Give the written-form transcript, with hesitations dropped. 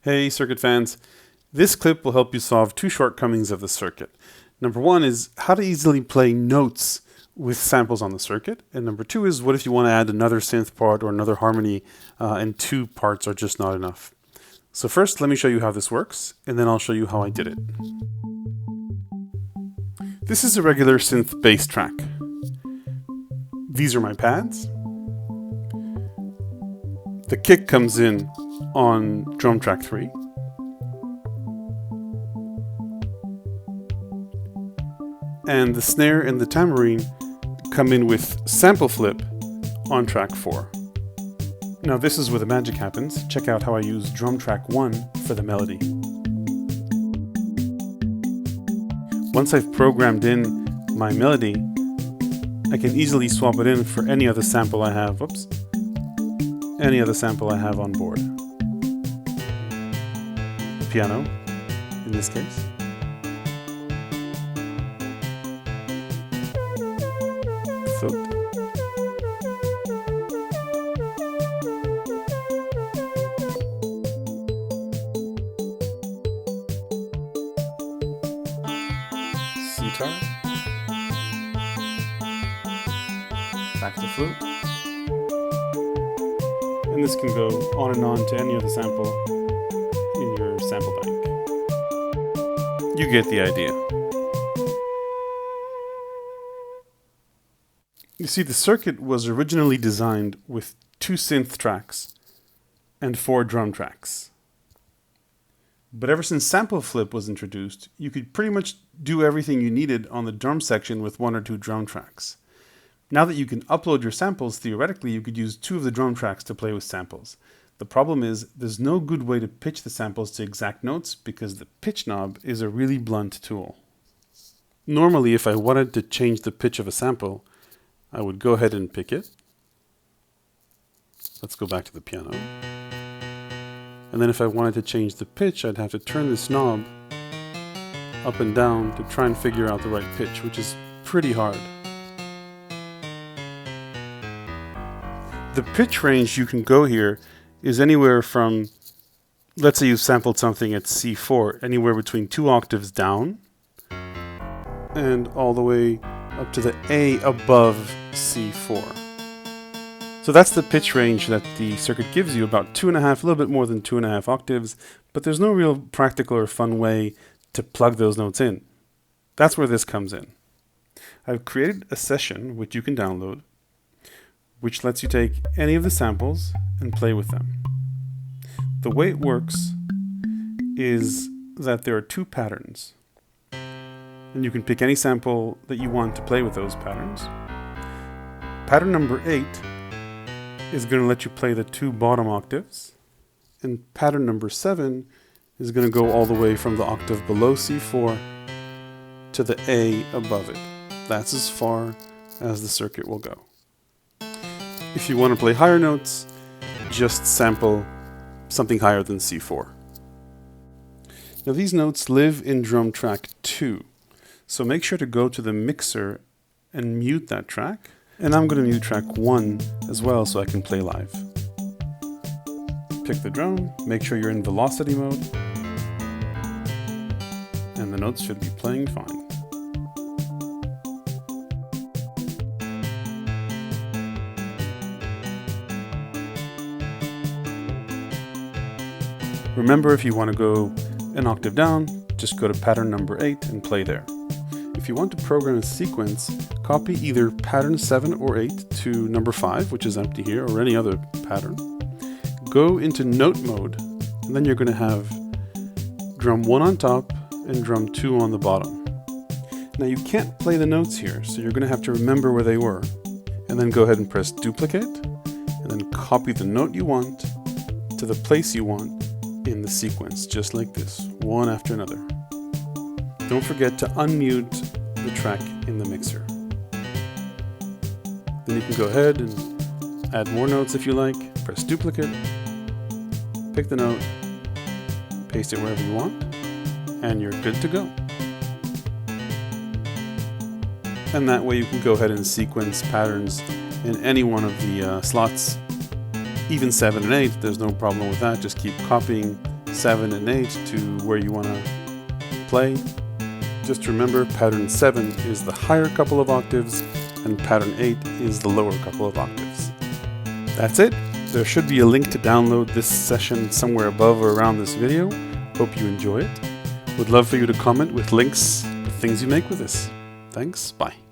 Hey circuit fans, this clip will help you solve two shortcomings of the circuit. Number one is how to easily play notes with samples on the circuit, and number two is what if you want to add another synth part or another harmony and two parts are just not enough. So first let me show you how this works, and then I'll show you how I did it. This is a regular synth bass track. These are my pads. The kick comes in on drum track 3. And the snare and the tambourine come in with sample flip on track 4. Now this is where the magic happens. Check out how I use drum track 1 for the melody. Once I've programmed in my melody, I can easily swap it in for any other sample I have. Any other sample I have on board. Piano, in this case. Flute. Sitar. Back to flute. And this can go on and on to any other sample in your sample bank. You get the idea. You see, the circuit was originally designed with 2 synth tracks and 4 drum tracks. But ever since sample flip was introduced, you could pretty much do everything you needed on the drum section with 1 or 2 drum tracks. Now that you can upload your samples, theoretically you could use 2 of the drum tracks to play with samples. The problem is there's no good way to pitch the samples to exact notes because the pitch knob is a really blunt tool. Normally, if I wanted to change the pitch of a sample, I would go ahead and pick it. Let's go back to the piano. And then if I wanted to change the pitch, I'd have to turn this knob up and down to try and figure out the right pitch, which is pretty hard. The pitch range you can go here is anywhere from, let's say you sampled something at C4, anywhere between 2 octaves down and all the way up to the A above C4. So that's the pitch range that the circuit gives you, about 2.5, a little bit more than 2.5 octaves, but there's no real practical or fun way to plug those notes in. That's where this comes in. I've created a session which you can download, which lets you take any of the samples and play with them. The way it works is that there are 2 patterns, and you can pick any sample that you want to play with those patterns. Pattern number 8 is going to let you play the 2 bottom octaves, and pattern number 7 is going to go all the way from the octave below C4 to the A above it. That's as far as the circuit will go. If you want to play higher notes, just sample something higher than C4. Now these notes live in drum track 2, so make sure to go to the mixer and mute that track. And I'm going to mute track 1 as well so I can play live. Pick the drum, make sure you're in velocity mode, and the notes should be playing fine. Remember, if you want to go an octave down, just go to pattern number 8 and play there. If you want to program a sequence, copy either pattern 7 or 8 to number 5, which is empty here, or any other pattern. Go into note mode, and then you're going to have drum 1 on top and drum 2 on the bottom. Now you can't play the notes here, so you're going to have to remember where they were. And then go ahead and press duplicate, and then copy the note you want to the place you want in the sequence, just like this, one after another. Don't forget to unmute the track in the mixer. Then you can go ahead and add more notes if you like. Press duplicate, pick the note, paste it wherever you want, and you're good to go. And that way you can go ahead and sequence patterns in any one of the slots. Even 7 and 8, there's no problem with that. Just keep copying, 7 and 8 to where you want to play. Just remember, pattern 7 is the higher couple of octaves and pattern 8 is the lower couple of octaves. That's it. There should be a link to download this session somewhere above or around this video. Hope you enjoy it. Would love for you to comment with links, the things you make with this. Thanks, bye.